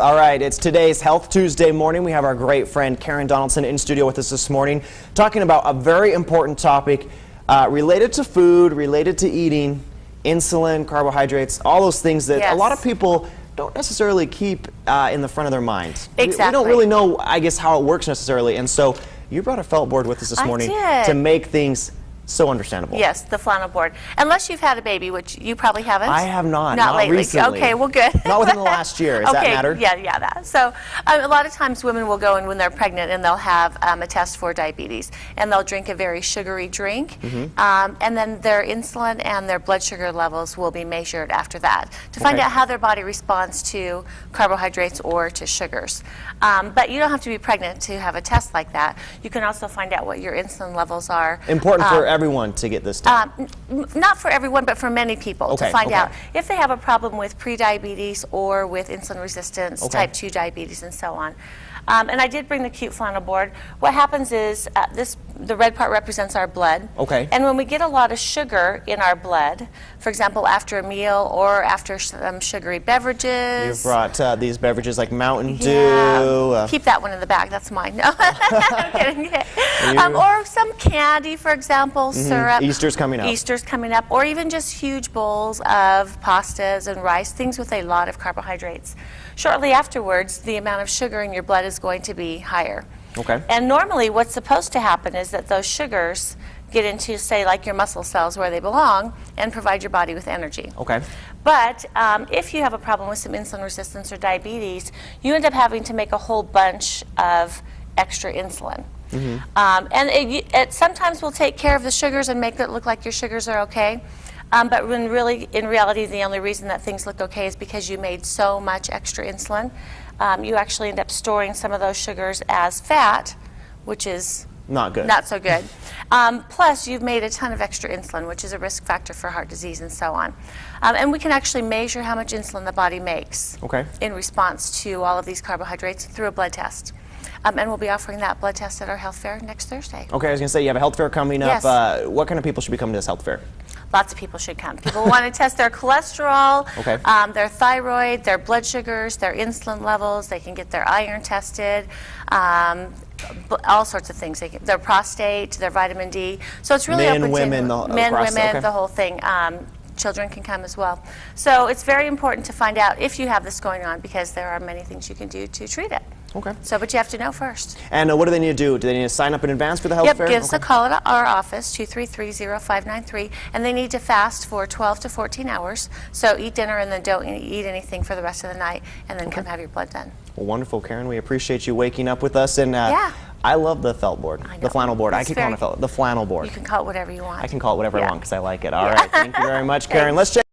All right, it's today's Health Tuesday morning. We have our great friend Karen Donaldson in studio with us this morning, talking about a very important topic related to food, related to eating, insulin, carbohydrates, all those things that a lot of people don't necessarily keep in the front of their minds. Exactly. We don't really know, I guess, how it works necessarily, and so you brought a felt board with us this morning to make things so understandable. Yes, the flannel board. Unless you've had a baby, which you probably haven't. I have not. Not lately. Recently. Okay, well, good. Not within the last year. Does that matter? Yeah, that. So a lot of times women will go in when they're pregnant and they'll have a test for diabetes, and they'll drink a very sugary drink, and then their insulin and their blood sugar levels will be measured after that to find out how their body responds to carbohydrates or to sugars. But you don't have to be pregnant to have a test like that. You can also find out what your insulin levels are. Important for everyone to get this done. Not for everyone, but for many people to find out if they have a problem with prediabetes or with insulin resistance, type 2 diabetes, and so on. And I did bring the cute flannel board. What happens is the red part represents our blood. And when we get a lot of sugar in our blood, for example, after a meal or after some sugary beverages. You've brought these beverages like Mountain Dew. Keep that one in the back. That's mine. No, I'm kidding. Or some candy, for example, syrup. Easter's coming up. Easter's coming up. Or even just huge bowls of pastas and rice, things with a lot of carbohydrates. Shortly afterwards, the amount of sugar in your blood is going to be higher. And normally what's supposed to happen is that those sugars get into, say, like your muscle cells where they belong and provide your body with energy. But if you have a problem with some insulin resistance or diabetes, you end up having to make a whole bunch of extra insulin. And it sometimes will take care of the sugars and make it look like your sugars are okay. But when really, in reality, the only reason that things look okay is because you made so much extra insulin. You actually end up storing some of those sugars as fat, which is not good. Not so good. Plus, you've made a ton of extra insulin, which is a risk factor for heart disease and so on. And we can actually measure how much insulin the body makes in response to all of these carbohydrates through a blood test. And we'll be offering that blood test at our health fair next Thursday. I was going to say, you have a health fair coming up. What kind of people should be coming to this health fair? Lots of people should come. People want to test their cholesterol, their thyroid, their blood sugars, their insulin levels. They can get their iron tested, all sorts of things. Their prostate, their vitamin D. So it's really open to men, women, the whole thing. Children can come as well. So it's very important to find out if you have this going on, because there are many things you can do to treat it. So, but you have to know first. And what do they need to do? Do they need to sign up in advance for the health fair? Give us a call at our office, 233-0593, and they need to fast for 12 to 14 hours. So eat dinner and then don't eat anything for the rest of the night, and then come have your blood done. Well, wonderful, Karen. We appreciate you waking up with us. And I love the felt board, the flannel board. I keep calling it the flannel board. You can call it whatever you want. I can call it whatever I want because I like it. All right, thank you very much, Karen. Let's check